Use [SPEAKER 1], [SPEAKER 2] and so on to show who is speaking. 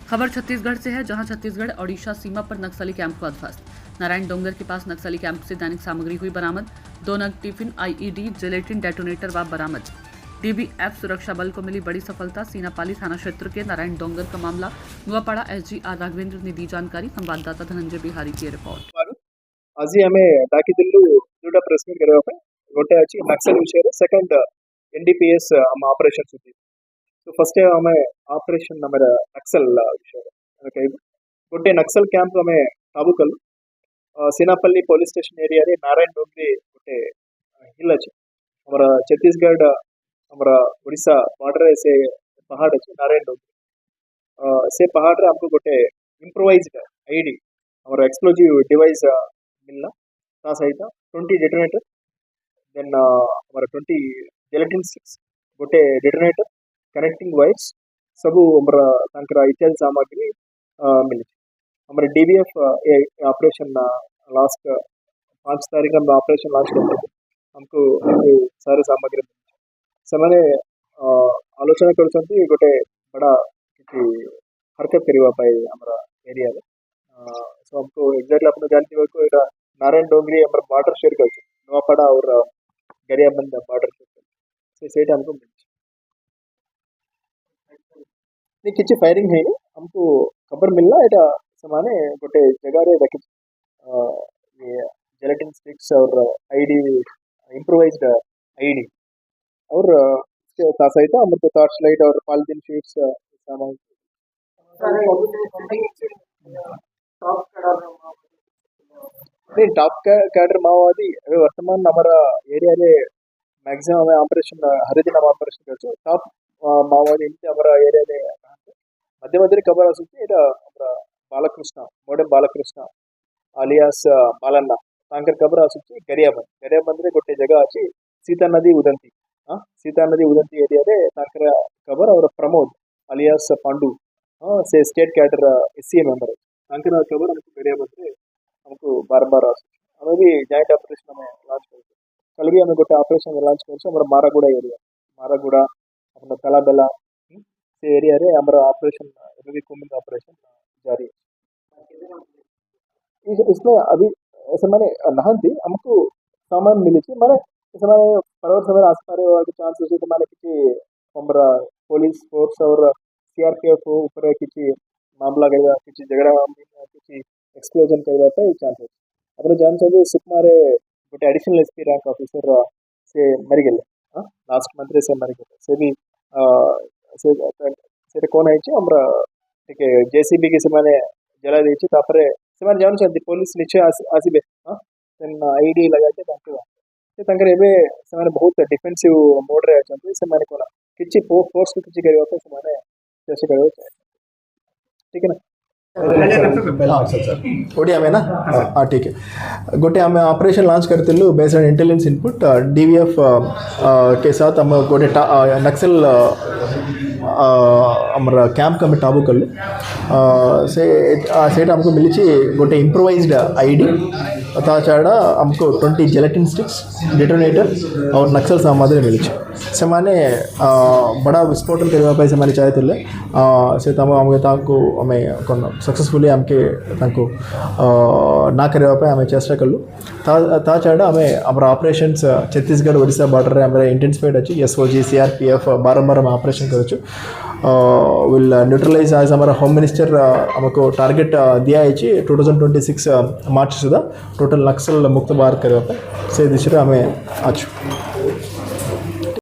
[SPEAKER 1] खबर छत्तीसगढ़ से है, जहां छत्तीसगढ़ ओडिशा सीमा पर नक्सली कैंप हुआ ध्वस्त। नारायण डोंगर के पास नक्सली कैंप से दैनिक सामग्री हुई बरामद। 2 नग टिफिन आईईडी जिलेटिन डेटोनेटर व बरामद। डीबीएफ सुरक्षा बल को मिली बड़ी सफलता। सीनापाली थाना क्षेत्र के नारायण डोंगर का मामला। नुआपाड़ा एसजीआर राघवेंद्र ने दी जानकारी। संवाददाता धनंजय बिहारी की रिपोर्ट।
[SPEAKER 2] आज आमे दाकिदिल्लु दुटा प्रेस मीट करेवा पे गोटे अछि नक्सल विषय रे सेकंड एनडीपीएस आम ऑपरेशन सुधी तो फर्स्ट आमे ऑपरेशन नमर नक्सल विषय रे गोटे नक्सल कैंप आमे काबू कल सीनापल्ली पुलिस स्टेशन एरिया रे नारायण डोंगरी गोटे हिल अछि हमर छत्तीसगढ़ हमर ओडिशा बॉर्डर से पहाड़ अछि नारायण डोंगरी से पहाड़ रे हमको गोटे इंप्रोवाइज्ड आईडी हमर एक्सप्लोजिव डिवाइस मिलना ता सहित 20 डेटोनेटर देन हमारा 20 जेलेटिन स्टिक्स गोटे डेटोनेटर कनेक्टिंग वायर्स सब हमारा तांकरा इत्यादि सामग्री मिली हमारे डीबीएफ ऑपरेशन लास्ट 5 तारीख में ऑपरेशन लॉन्च करते हमको सारे सामग्री से आलोचना कर गोटे बड़ा किसी हरकत करवा पाए हमारा एरिया में सो हमको एग्जैक्टली अपने जानते हुए को नारायण डोंगरी हमारा बॉर्डर शेयर कर नुआपाड़ा और गरियाबंद बॉर्डर शेयर से हमको नहीं किसी फायरिंग है हमको खबर मिलना एटा समाने गोटे जगह रे रखी ये जेलेटिन स्टिक्स और आईडी इंप्रोवाइज्ड आईडी और इसके सहित हमको टॉर्च लाइट और पॉलिथीन शीट्स सामान नहीं टॉप कैडर माओवादी अभी वर्तमान हमारा एरिया रे मैक्सिमम ऑपरेशन हरिदिन ऑपरेशन कर टॉप माओवादी हमारा एरिया रे मध्य मध्य खबर आसुची एटा हमारा बालकृष्ण मोडे बालकृष्ण alias बालन्ना तांकर खबर आसुची गरियाबंद रे गोटे जगह अछि सीता नदी उदंती एरिया रे तांकर खबर और प्रमोद alias पांडु से स्टेट कैडर एससीए मेंबर तांकर खबर हमको गरियाबंद रे हमको बार हमें भी जॉइंट ऑपरेशन में लॉन्च कर कल भी हमें गोटे ऑपरेशन लॉन्च कर हमारा मारागुड़ा अपना तलाबेला से एरिया रे हमारा ऑपरेशन अभी कुमिंग ऑपरेशन जारी है इसमें अभी ऐसे माने नहंती हमको सामान मिली थी माने ऐसे माने परवर समय आसपारे और चांस है माने किसी हमारा पुलिस फोर्स और सीआरपीएफ ऊपर किसी मामला गया किसी झगड़ा किसी एक्सप्लोजन करवा पे चांसेस अपने जान चाहिए सुकुमारे गोटे एडिशनल एसपी रैंक ऑफिसर से मरी गए लास्ट मंथ से मरी गए से भी से कौन है हमरा ठीक है जेसीबी के से जला देछि तापरे से जान चाहिए पुलिस नीचे आसीबे देन आईडी लगा के तांकर एबे से बहुत डिफेंसिव मोड रे अछंती से माने कोना किछि फोर्स किछि करवा पे से जैसे करवा ठीक है ना
[SPEAKER 3] ओडिया में ना हाँ ठीक है गोटे आम ऑपरेशन लॉन्च करते based on intelligence input DVF के साथ हम गोटे नक्सल हमारा कैंप का टाबू कर से हमको मिली गोटे इम्प्रोवाइज्ड आईडी ता छाड़ा हमको 20 जेलेटिन स्टिक्स डेटोनेटर और नक्सल सामग्री मिली से माने बड़ा विस्फोटन करने से चाहते से हमें कौन सक्सेसफुली हमके ना करने हमें चेष्टा कलु ता छाड़ा हमें हमारा ऑपरेशन छत्तीसगढ़ ओडिशा बॉर्डर में हमारे इंटेंसिफाइड अच्छी एसओजी सीआरपीएफ बारंबार हम ऑपरेशन करूँ विल न्यूट्रलाइज एज हमारा होम मिनिस्टर हमको टारगेट दिया है 2026 मार्च सुधा टोटल नक्सल मुक्त भारत करने से दिशा हमें आज